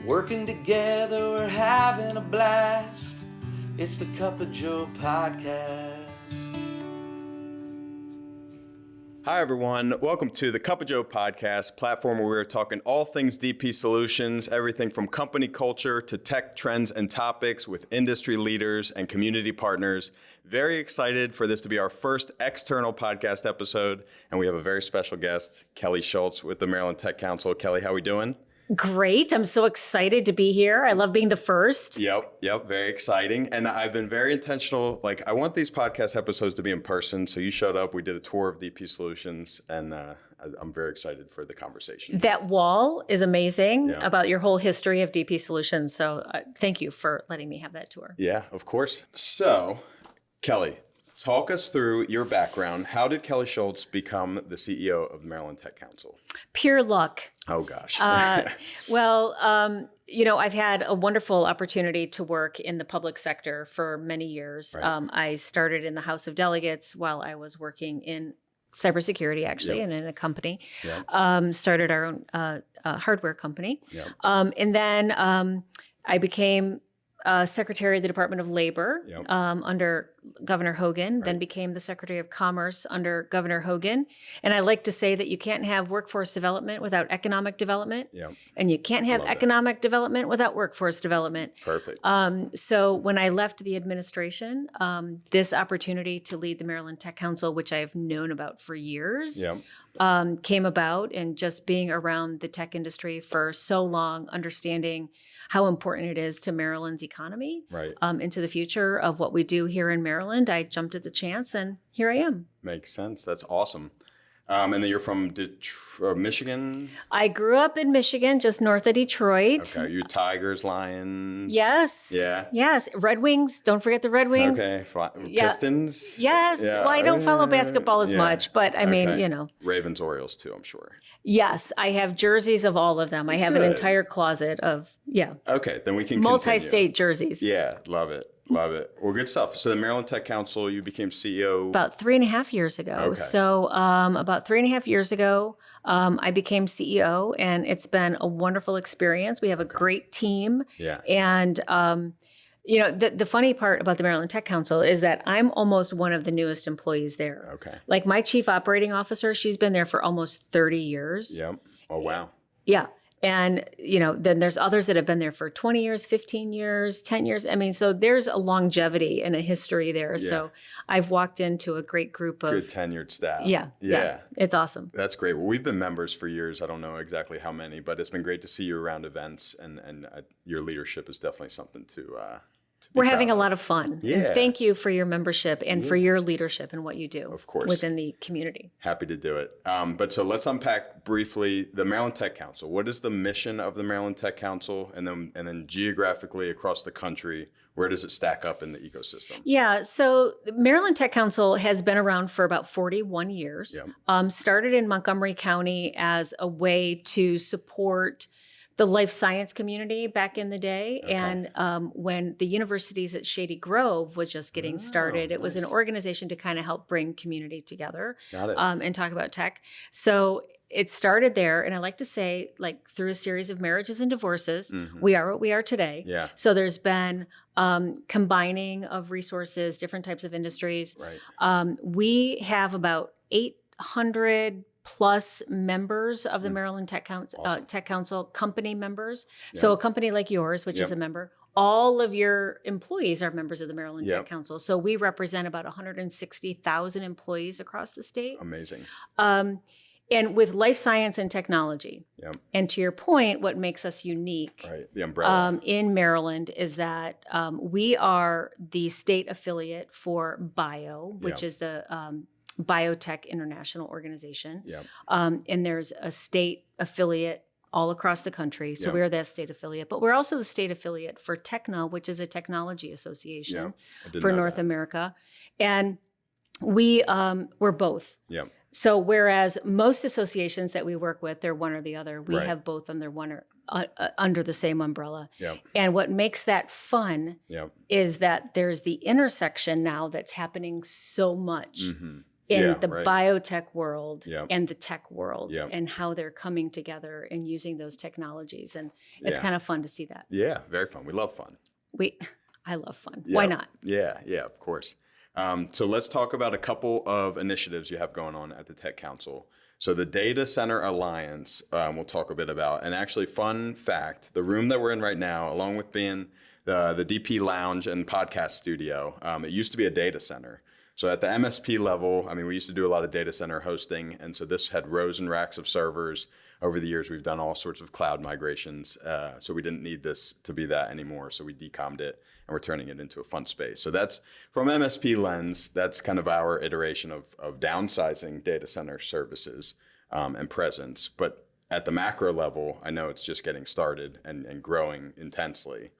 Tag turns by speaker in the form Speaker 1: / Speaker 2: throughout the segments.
Speaker 1: Working together, we're having a blast. It's the Cuppa Joe Podcast.
Speaker 2: Hi, everyone. Welcome to the Cuppa Joe Podcast, platform where we're talking all things DP solutions, everything from company culture to tech trends and topics with industry leaders and community partners. Very excited for this to be our first external podcast episode, and we have a very special guest, Kelly Schulz with the Maryland Tech Council. Kelly, how we doing?
Speaker 3: Great. I'm so excited to be here. I love being the first.
Speaker 2: Yep. Very exciting. And I've been very intentional. Like, I want these podcast episodes to be in person. So you showed up, we did a tour of DP Solutions, and I'm very excited for the conversation.
Speaker 3: That wall is amazing about your whole history of DP Solutions. So thank you for letting me have that tour.
Speaker 2: Yeah, of course. So, Kelly, talk us through your background. How did Kelly Schulz become the CEO of the Maryland Tech Council?
Speaker 3: Pure luck.
Speaker 2: Oh, gosh.
Speaker 3: I've had a wonderful opportunity to work in the public sector for many years.
Speaker 2: Right.
Speaker 3: I started in the House of Delegates while I was working in cybersecurity, actually, and in a company. Started our own hardware company. And then I became Secretary of the Department of Labor under Governor Hogan, then became the Secretary of Commerce under Governor Hogan. And I like to say that you can't have workforce development without economic development. And you can't have economic development without workforce development.
Speaker 2: Perfect.
Speaker 3: So when I left the administration, this opportunity to lead the Maryland Tech Council, which I've known about for years, came about, and just being around the tech industry for so long, understanding how important it is to Maryland's economy into the future of what we do here in Maryland. I jumped at the chance, and here I am.
Speaker 2: Makes sense. That's awesome. And then you're from Michigan?
Speaker 3: I grew up in Michigan, just north of Detroit.
Speaker 2: Okay. You Tigers, Lions?
Speaker 3: Yes.
Speaker 2: Yeah.
Speaker 3: Yes. Red Wings. Don't forget the Red Wings.
Speaker 2: Okay. Pistons?
Speaker 3: Yes.
Speaker 2: Yeah.
Speaker 3: Well, I don't follow basketball as much, but I mean, you know.
Speaker 2: Ravens, Orioles too, I'm sure.
Speaker 3: Yes. I have jerseys of all of them. I have an entire closet of,
Speaker 2: Okay. Then we can
Speaker 3: multi-state jerseys.
Speaker 2: Yeah. Love it. Love it. Well, good stuff. So the Maryland Tech Council, you became CEO?
Speaker 3: About 3.5 years ago.
Speaker 2: Okay.
Speaker 3: So about 3.5 years ago, I became CEO, and it's been a wonderful experience. We have a great team.
Speaker 2: Yeah.
Speaker 3: And, the funny part about the Maryland Tech Council is that I'm almost one of the newest employees there.
Speaker 2: Okay.
Speaker 3: Like my chief operating officer, she's been there for almost 30 years.
Speaker 2: Yep. Oh, wow.
Speaker 3: Yeah. And, then there's others that have been there for 20 years, 15 years, 10 years. I mean, so there's a longevity and a history there.
Speaker 2: Yeah.
Speaker 3: So I've walked into a great group of
Speaker 2: good tenured staff.
Speaker 3: Yeah. It's awesome.
Speaker 2: That's great. Well, we've been members for years. I don't know exactly how many, but it's been great to see you around events, and your leadership is definitely something to
Speaker 3: We're having a lot of fun.
Speaker 2: Yeah.
Speaker 3: And thank you for your membership and for your leadership and what you do
Speaker 2: Of course.
Speaker 3: within the community.
Speaker 2: Happy to do it. But so let's unpack briefly the Maryland Tech Council. What is the mission of the Maryland Tech Council? And then geographically across the country, where does it stack up in the ecosystem?
Speaker 3: Yeah, so the Maryland Tech Council has been around for about 41 years. Started in Montgomery County as a way to support the life science community back in the day.
Speaker 2: Okay.
Speaker 3: And when the universities at Shady Grove was just getting started, it was an organization to kind of help bring community together.
Speaker 2: Got it.
Speaker 3: And talk about tech. So it started there. And I like to say, like, through a series of marriages and divorces, we are what we are today.
Speaker 2: Yeah.
Speaker 3: So there's been combining of resources, different types of industries.
Speaker 2: Right.
Speaker 3: We have about 800 plus members of the Maryland Tech Council, Tech Council company members. So a company like yours, which is a member, all of your employees are members of the Maryland Tech Council. So we represent about 160,000 employees across the state.
Speaker 2: Amazing.
Speaker 3: And with life science and technology. And to your point, what makes us unique
Speaker 2: the umbrella
Speaker 3: in Maryland is that we are the state affiliate for BIO, which is the Biotech International Organization. And there's a state affiliate all across the country. So we're that state affiliate. But we're also the state affiliate for TECNA, which is a technology association for North America. And we're both. So whereas most associations that we work with, they're one or the other, we have both under one or under the same umbrella. And what makes that fun is that there's the intersection now that's happening so much in the biotech world and the tech world
Speaker 2: Yep.
Speaker 3: and how they're coming together and using those technologies. And it's kind of fun to see that.
Speaker 2: Yeah, very fun. We love fun.
Speaker 3: I love fun.
Speaker 2: Yep.
Speaker 3: Why not?
Speaker 2: Yeah, of course. So let's talk about a couple of initiatives you have going on at the Tech Council. So the Data Center Alliance, we'll talk a bit about. And actually, fun fact, the room that we're in right now, along with being the DP Lounge and podcast studio, it used to be a data center. So at the MSP level, I mean, we used to do a lot of data center hosting. And so this had rows and racks of servers. Over the years, we've done all sorts of cloud migrations. So we didn't need this to be that anymore. So we decommed it and we're turning it into a fun space. So that's from MSP lens, that's kind of our iteration of downsizing data center services and presence. But at the macro level, I know it's just getting started and growing intensely.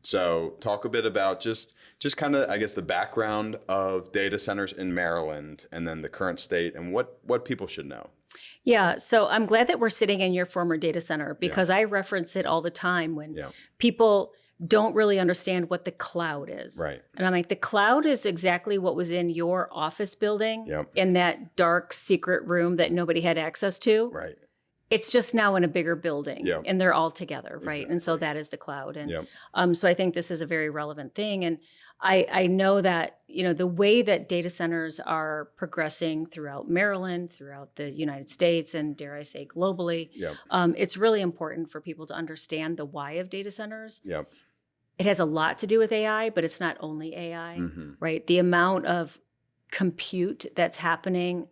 Speaker 2: So talk a bit about just kind of, I guess, the background of data centers in Maryland and then the current state and what people should know.
Speaker 3: Yeah, so I'm glad that we're sitting in your former data center because I reference it all the time when people don't really understand what the cloud is.
Speaker 2: Right.
Speaker 3: And I'm like, the cloud is exactly what was in your office building in that dark secret room that nobody had access to.
Speaker 2: Right.
Speaker 3: It's just now in a bigger building and they're all together, right?
Speaker 2: Exactly.
Speaker 3: And so that is the cloud. And so I think this is a very relevant thing. And I know that, the way that data centers are progressing throughout Maryland, throughout the United States, and dare I say globally, it's really important for people to understand the why of data centers. It has a lot to do with AI, but it's not only AI, right? The amount of compute that's happening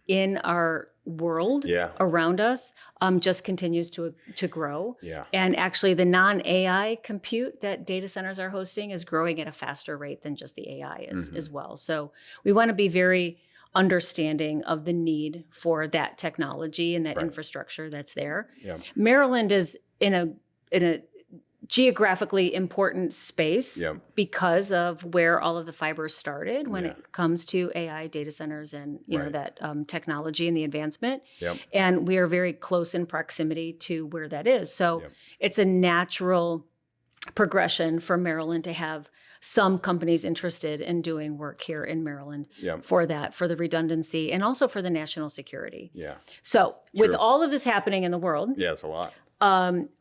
Speaker 3: in our world around us just continues to grow. And actually the non-AI compute that data centers are hosting is growing at a faster rate than just the AI as well. So we want to be very understanding of the need for that technology and that infrastructure that's there. Maryland is in a geographically important space because of where all of the fibers started when it comes to AI data centers and that technology and the advancement. And we are very close in proximity to where that is. So it's a natural progression for Maryland to have some companies interested in doing work here in Maryland for the redundancy and also for the national security. So with all of this happening in the world,
Speaker 2: it's a lot.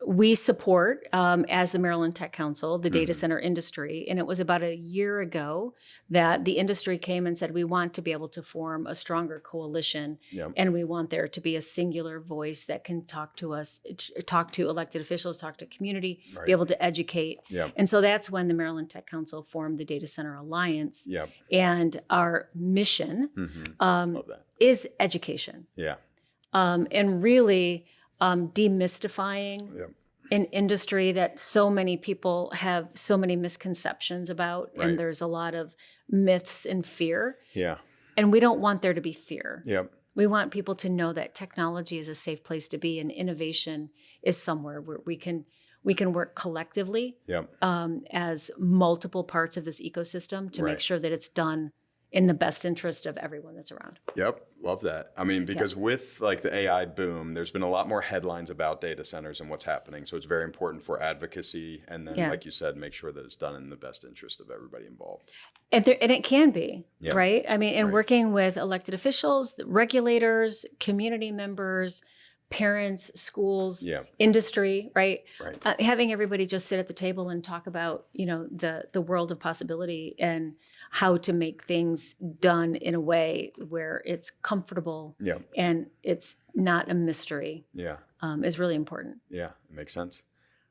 Speaker 3: We support, as the Maryland Tech Council, the data center industry. And it was about a year ago that the industry came and said, we want to be able to form a stronger coalition. And we want there to be a singular voice that can talk to us, talk to elected officials, talk to community, be able to educate. And so that's when the Maryland Tech Council formed the Data Center Alliance. And our mission is education. And really demystifying an industry that so many people have so many misconceptions about, and there's a lot of myths and fear. And we don't want there to be fear. We want people to know that technology is a safe place to be, and innovation is somewhere where we can work collectively as multiple parts of this ecosystem to make sure that it's done in the best interest of everyone that's around.
Speaker 2: Love that. I mean, because with like the AI boom, there's been a lot more headlines about data centers and what's happening. So it's very important for advocacy. And then, like you said, make sure that it's done in the best interest of everybody involved. And
Speaker 3: it can be, right? I mean, and working with elected officials, regulators, community members, parents, schools, industry, right? Having everybody just sit at the table and talk about, the world of possibility and how to make things done in a way where it's comfortable and it's not a mystery is really important.
Speaker 2: It makes sense.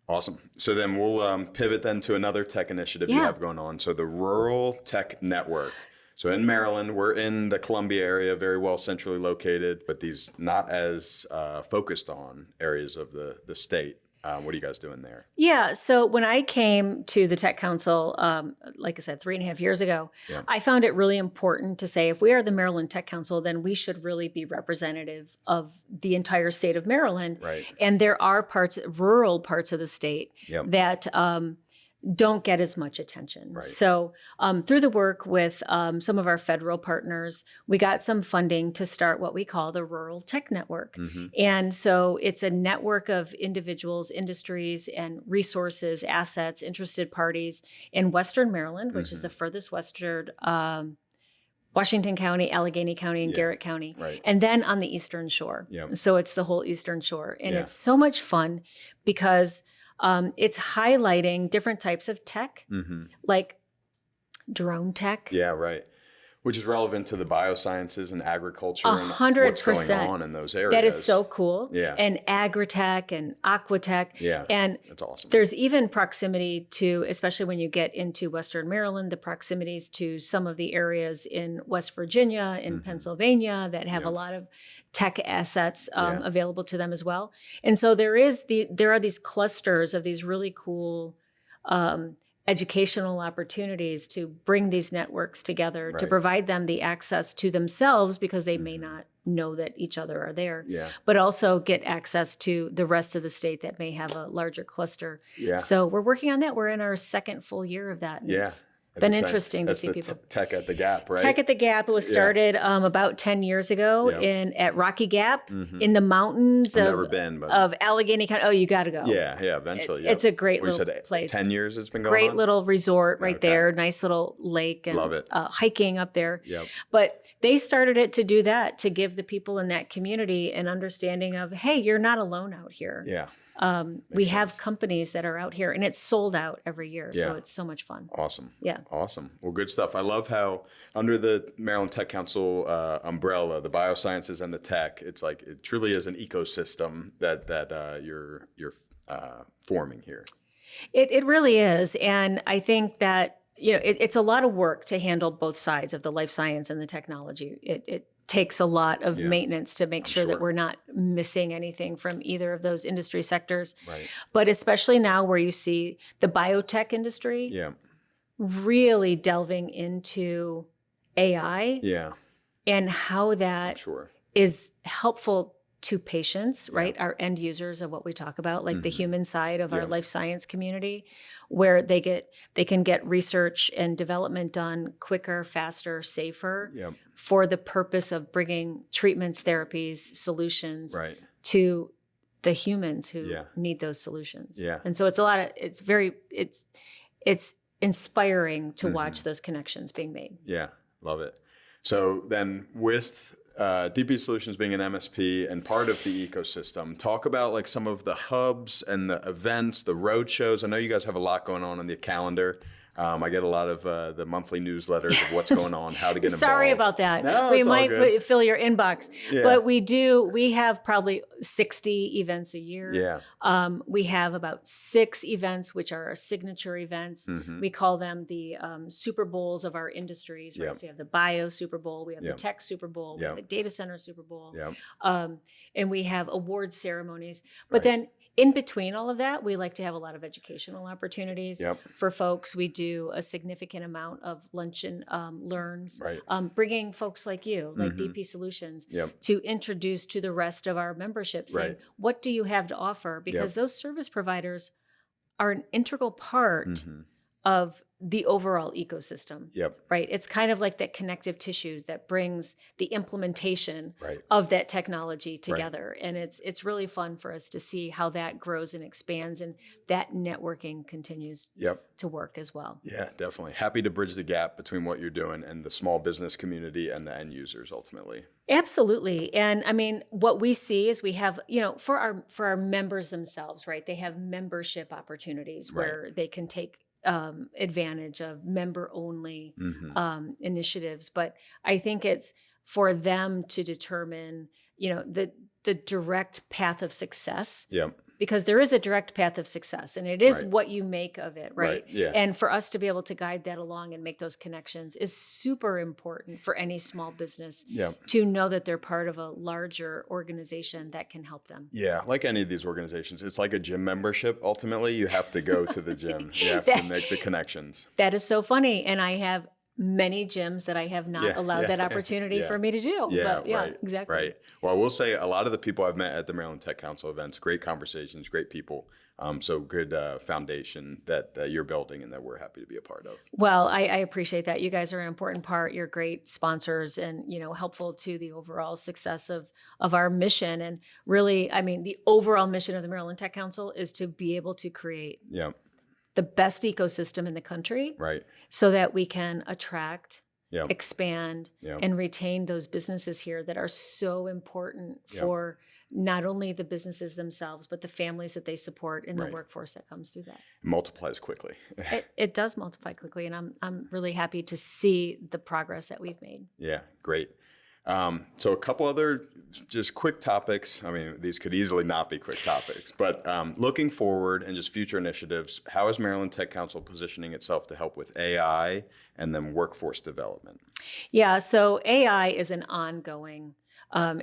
Speaker 2: Awesome. So then we'll pivot then to another tech initiative you have going on. So the Rural Tech Network. So in Maryland, we're in the Columbia area, very well centrally located, but these not as focused on areas of the state. What are you guys doing there?
Speaker 3: So when I came to the Tech Council, like I said, 3.5 years ago, I found it really important to say, if we are the Maryland Tech Council, then we should really be representative of the entire state of Maryland. And there are rural parts of the state that don't get as much attention. So through the work with some of our federal partners, we got some funding to start what we call the Rural Tech Network. And so it's a network of individuals, industries, and resources, assets, interested parties in Western Maryland, which is the furthest western Washington County, Allegheny County, and Garrett County.
Speaker 2: Right.
Speaker 3: And then on the Eastern Shore.
Speaker 2: Yep.
Speaker 3: So it's the whole Eastern Shore. And it's so much fun because it's highlighting different types of tech, like drone tech.
Speaker 2: Yeah, right. Which is relevant to the biosciences and agriculture
Speaker 3: 100%.
Speaker 2: and what's going on in those areas.
Speaker 3: That is so cool.
Speaker 2: Yeah.
Speaker 3: And agritech and aquatech.
Speaker 2: Yeah,
Speaker 3: and
Speaker 2: that's awesome.
Speaker 3: There's even proximity to, especially when you get into Western Maryland, the proximities to some of the areas in West Virginia, in Pennsylvania that have a lot of tech assets available to them as well. And so there are these clusters of these really cool educational opportunities to bring these networks together, to provide them the access to themselves because they may not know that each other are there, but also get access to the rest of the state that may have a larger cluster. Yeah. So we're working on that. We're in our second full year of that.
Speaker 2: Yeah.
Speaker 3: It's been interesting to see people.
Speaker 2: Tech at the Gap, right?
Speaker 3: Tech at the Gap. It was started about 10 years ago at Rocky Gap in the mountains of Allegheny County. Oh, you got to go.
Speaker 2: Yeah, eventually.
Speaker 3: It's a great little place.
Speaker 2: 10 years it's been going
Speaker 3: Great
Speaker 2: on?
Speaker 3: little resort right there. Nice little lake and
Speaker 2: love it.
Speaker 3: Hiking up there.
Speaker 2: Yep.
Speaker 3: But they started it to do that, to give the people in that community an understanding of, hey, you're not alone out here.
Speaker 2: Yeah.
Speaker 3: We have companies that are out here, and it's sold out every year. So it's so much fun.
Speaker 2: Awesome.
Speaker 3: Yeah.
Speaker 2: Awesome. Well, good stuff. I love how under the Maryland Tech Council umbrella, the biosciences and the tech, it's like it truly is an ecosystem that you're forming here.
Speaker 3: It really is. And I think that, it's a lot of work to handle both sides of the life science and the technology. It takes a lot of maintenance to make sure that we're not missing anything from either of those industry sectors.
Speaker 2: Right.
Speaker 3: But especially now where you see the biotech industry really delving into AI and how that is helpful to patients, right? Our end users of what we talk about, like the human side of our life science community, where they can get research and development done quicker, faster, safer for the purpose of bringing treatments, therapies, solutions to the humans who need those solutions. Yeah. And so it's inspiring to watch those connections being made.
Speaker 2: Yeah. Love it. So then with DP Solutions being an MSP and part of the ecosystem, talk about like some of the hubs and the events, the road shows. I know you guys have a lot going on the calendar. I get a lot of the monthly newsletters of what's going on, how to get involved.
Speaker 3: Sorry about that.
Speaker 2: No,
Speaker 3: we
Speaker 2: it's all
Speaker 3: might
Speaker 2: good.
Speaker 3: fill your inbox, but we have probably 60 events a year.
Speaker 2: Yeah.
Speaker 3: We have about 6 events, which are our signature events. We call them the Super Bowls of our industries, right? So we have the Bio Super Bowl, we have the Tech Super Bowl, we have the Data Center Super Bowl, and we have awards ceremonies. But then in between all of that, we like to have a lot of educational opportunities for folks. We do a significant amount of lunch and learns, bringing folks like you, like DP Solutions, to introduce to the rest of our membership, saying, what do you have to offer? Because those service providers are an integral part of the overall ecosystem, right? It's kind of like that connective tissue that brings the implementation of that technology together. And it's really fun for us to see how that grows and expands, and that networking continues to work as well. Yeah,
Speaker 2: definitely. Happy to bridge the gap between what you're doing and the small business community and the end users ultimately.
Speaker 3: Absolutely. And I mean, what we see is we have, for our members themselves, right? They have membership opportunities where they can take advantage of member-only initiatives. But I think it's for them to determine, the direct path of success. Because there is a direct path of success, and it is what you make of it, right? And for us to be able to guide that along and make those connections is super important for any small business to know that they're part of a larger organization that can help them. Yeah,
Speaker 2: like any of these organizations, it's like a gym membership. Ultimately, you have to go to the gym. You have to make the connections.
Speaker 3: That is so funny, and I have many gyms that I have not allowed that opportunity for me to do. Exactly.
Speaker 2: Right. Well, I will say a lot of the people I've met at the Maryland Tech Council events, great conversations, great people. So good foundation that you're building and that we're happy to be a part of.
Speaker 3: Well, I appreciate that. You guys are an important part. You're great sponsors and, helpful to the overall success of our mission. And really, I mean, the overall mission of the Maryland Tech Council is to be able to create the best ecosystem in the country, so that we can attract expand, and retain those businesses here that are so important for not only the businesses themselves, but the families that they support and the workforce that comes through that.
Speaker 2: It multiplies quickly.
Speaker 3: It does multiply quickly, and I'm really happy to see the progress that we've made.
Speaker 2: Yeah, great. So a couple other just quick topics. I mean, these could easily not be quick topics, but looking forward and just future initiatives, how is Maryland Tech Council positioning itself to help with AI and then workforce development?
Speaker 3: Yeah, so AI is an ongoing.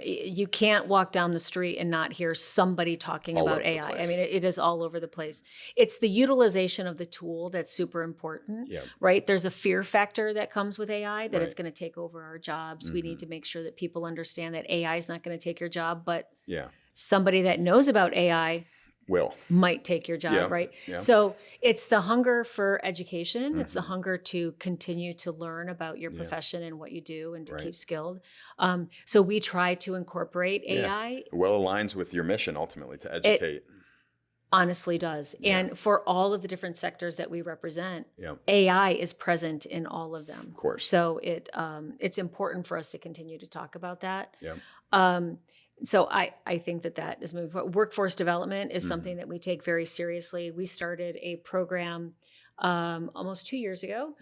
Speaker 3: You can't walk down the street and not hear somebody talking about AI. I mean, it is all over the place. It's the utilization of the tool that's super important, right? There's a fear factor that comes with AI that it's going to take over our jobs. We need to make sure that people understand that AI is not going to take your job, but somebody that knows about AI might take your job, right? Yeah. So it's the hunger for education. It's the hunger to continue to learn about your profession and what you do and to keep skilled. So we try to incorporate AI.
Speaker 2: It well aligns with your mission ultimately to educate.
Speaker 3: It honestly does. And for all of the different sectors that we represent, AI is present in all of them.
Speaker 2: Of course.
Speaker 3: So it's important for us to continue to talk about that. So I think that is moving forward. Workforce development is something that we take very seriously. We started a program almost 2 years ago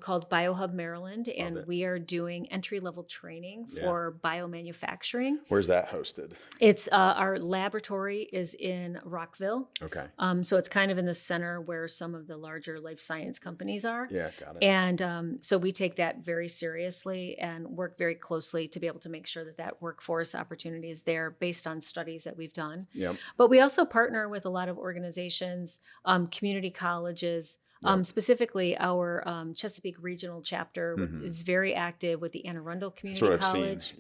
Speaker 3: called BioHub Maryland, and we are doing entry-level training for biomanufacturing.
Speaker 2: Where's that hosted?
Speaker 3: It's our laboratory is in Rockville.
Speaker 2: Okay.
Speaker 3: So it's kind of in the center where some of the larger life science companies are.
Speaker 2: Yeah, got it.
Speaker 3: And so we take that very seriously and work very closely to be able to make sure that workforce opportunity is there based on studies that we've done. But we also partner with a lot of organizations, community colleges. Specifically, our Chesapeake Regional Chapter is very active with the Anne Arundel Community College,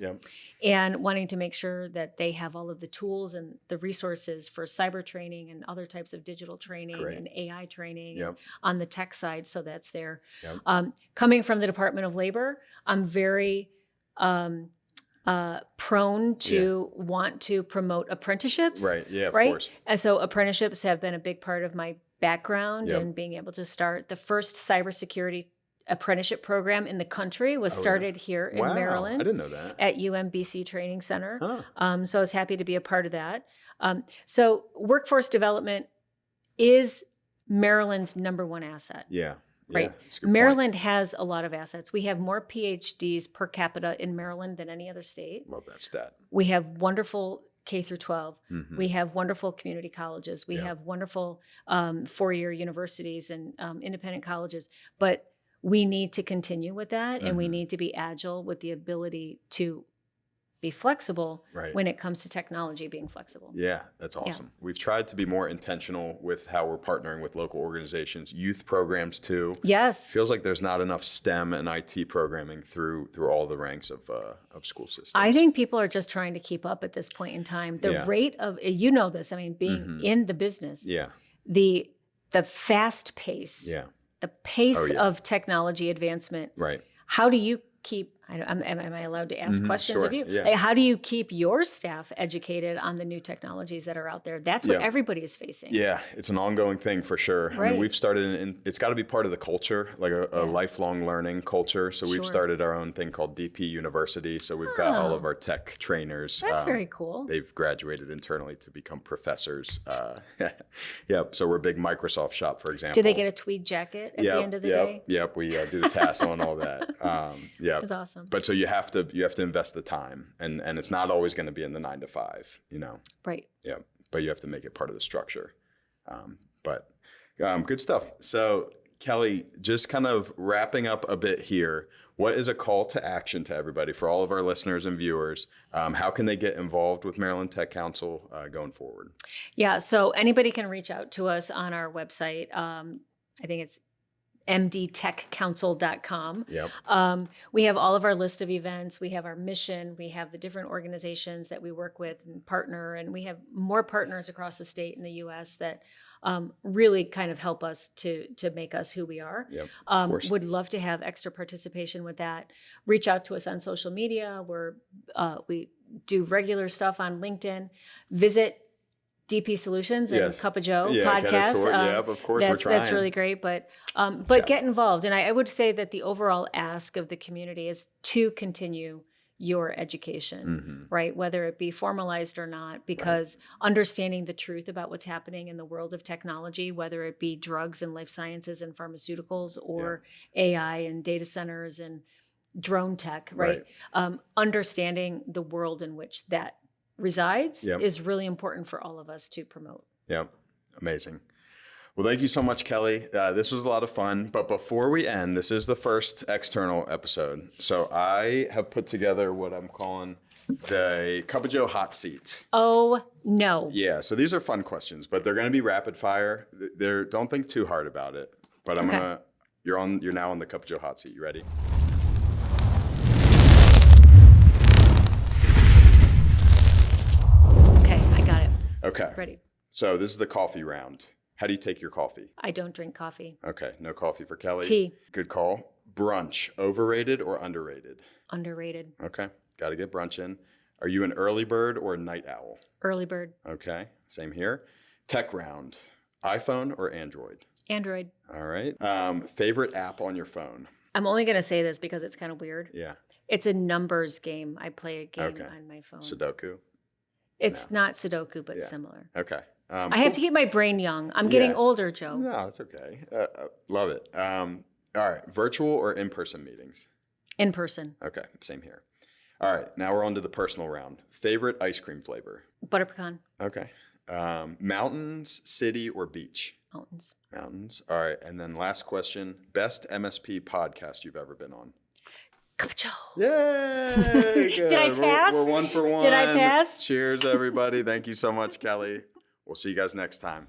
Speaker 3: and wanting to make sure that they have all of the tools and the resources for cyber training and other types of digital training and AI training on the tech side. So that's there. Coming from the Department of Labor, I'm very prone to want to promote apprenticeships.
Speaker 2: Right. Yeah. Of course.
Speaker 3: And so apprenticeships have been a big part of my background and being able to start the first cybersecurity apprenticeship program in the country was started here in Maryland.
Speaker 2: I didn't know that.
Speaker 3: At UMBC Training Center. So I was happy to be a part of that. So workforce development is Maryland's number one asset. Right. Maryland has a lot of assets. We have more PhDs per capita in Maryland than any other state.
Speaker 2: Love that stat.
Speaker 3: We have wonderful K through 12. We have wonderful community colleges. We have wonderful four-year universities and independent colleges. But we need to continue with that, and we need to be agile with the ability to be flexible when it comes to technology being flexible.
Speaker 2: Yeah, that's awesome. We've tried to be more intentional with how we're partnering with local organizations, youth programs too.
Speaker 3: Yes.
Speaker 2: Feels like there's not enough STEM and IT programming through all the ranks of school systems.
Speaker 3: I think people are just trying to keep up at this point in time. The rate of, you know this, I mean, being in the business, the fast pace, the pace of technology advancement. How do you keep, am I allowed to ask questions of you? Like, how do you keep your staff educated on the new technologies that are out there? That's what everybody is facing.
Speaker 2: Yeah, it's an ongoing thing for sure. I mean, we've started, it's got to be part of the culture, like a lifelong learning culture. So we've started our own thing called DP University. So we've got all of our tech trainers.
Speaker 3: That's very cool.
Speaker 2: They've graduated internally to become professors. So we're a big Microsoft shop, for example.
Speaker 3: Do they get a tweed jacket at the end of the day?
Speaker 2: Yep, we do the tassel and all that.
Speaker 3: That's awesome.
Speaker 2: But so you have to invest the time, and it's not always going to be in the 9 to 5,
Speaker 3: Right.
Speaker 2: Yeah, but you have to make it part of the structure. Good stuff. So Kelly, just kind of wrapping up a bit here, what is a call to action to everybody for all of our listeners and viewers? How can they get involved with Maryland Tech Council going forward?
Speaker 3: Yeah, so anybody can reach out to us on our website. I think it's mdtechcouncil.com. We have all of our list of events. We have our mission. We have the different organizations that we work with and partner. And we have more partners across the state in the U.S. that really kind of help us to make us who we are. Would love to have extra participation with that. Reach out to us on social media. We do regular stuff on LinkedIn. Visit DP Solutions and
Speaker 2: Yes.
Speaker 3: Cuppa Joe
Speaker 2: Yeah, get a
Speaker 3: Podcast.
Speaker 2: tour. Of course, we're trying.
Speaker 3: That's really great. But get involved. And I would say that the overall ask of the community is to continue your education, right? Whether it be formalized or not, because understanding the truth about what's happening in the world of technology, whether it be drugs and life sciences and pharmaceuticals or AI and data centers and drone tech, right? Understanding the world in which that resides is really important for all of us to promote.
Speaker 2: Yep. Amazing. Well, thank you so much, Kelly. This was a lot of fun. But before we end, this is the first external episode. So I have put together what I'm calling the Cuppa Joe Hot Seat.
Speaker 3: Oh, no.
Speaker 2: Yeah. So these are fun questions, but they're going to be rapid fire. Don't think too hard about it. But you're now on the Cuppa Joe Hot Seat. You ready?
Speaker 3: Okay, I got it.
Speaker 2: Okay.
Speaker 3: Ready.
Speaker 2: So this is the coffee round. How do you take your coffee?
Speaker 3: I don't drink coffee.
Speaker 2: Okay, no coffee for Kelly.
Speaker 3: Tea.
Speaker 2: Good call. Brunch, overrated or underrated?
Speaker 3: Underrated.
Speaker 2: Okay, got to get brunch in. Are you an early bird or a night owl?
Speaker 3: Early bird.
Speaker 2: Okay, same here. Tech round, iPhone or Android?
Speaker 3: Android.
Speaker 2: All right. Favorite app on your phone?
Speaker 3: I'm only going to say this because it's kind of weird.
Speaker 2: Yeah.
Speaker 3: It's a numbers game. I play a game on my phone.
Speaker 2: Sudoku?
Speaker 3: It's not Sudoku, but similar.
Speaker 2: Okay.
Speaker 3: I have to keep my brain young. I'm getting older, Joe.
Speaker 2: No, that's okay. Love it. All right. Virtual or in-person meetings?
Speaker 3: In person.
Speaker 2: Okay. Same here. All right. Now we're on to the personal round. Favorite ice cream flavor?
Speaker 3: Butter pecan.
Speaker 2: Okay. Mountains, city, or beach?
Speaker 3: Mountains.
Speaker 2: Mountains. All right. And then last question. Best MSP podcast you've ever been on?
Speaker 3: Cuppa Joe.
Speaker 2: Yay!
Speaker 3: Did I pass?
Speaker 2: We're 1 for 1.
Speaker 3: Did I pass?
Speaker 2: Cheers, everybody. Thank you so much, Kelly. We'll see you guys next time.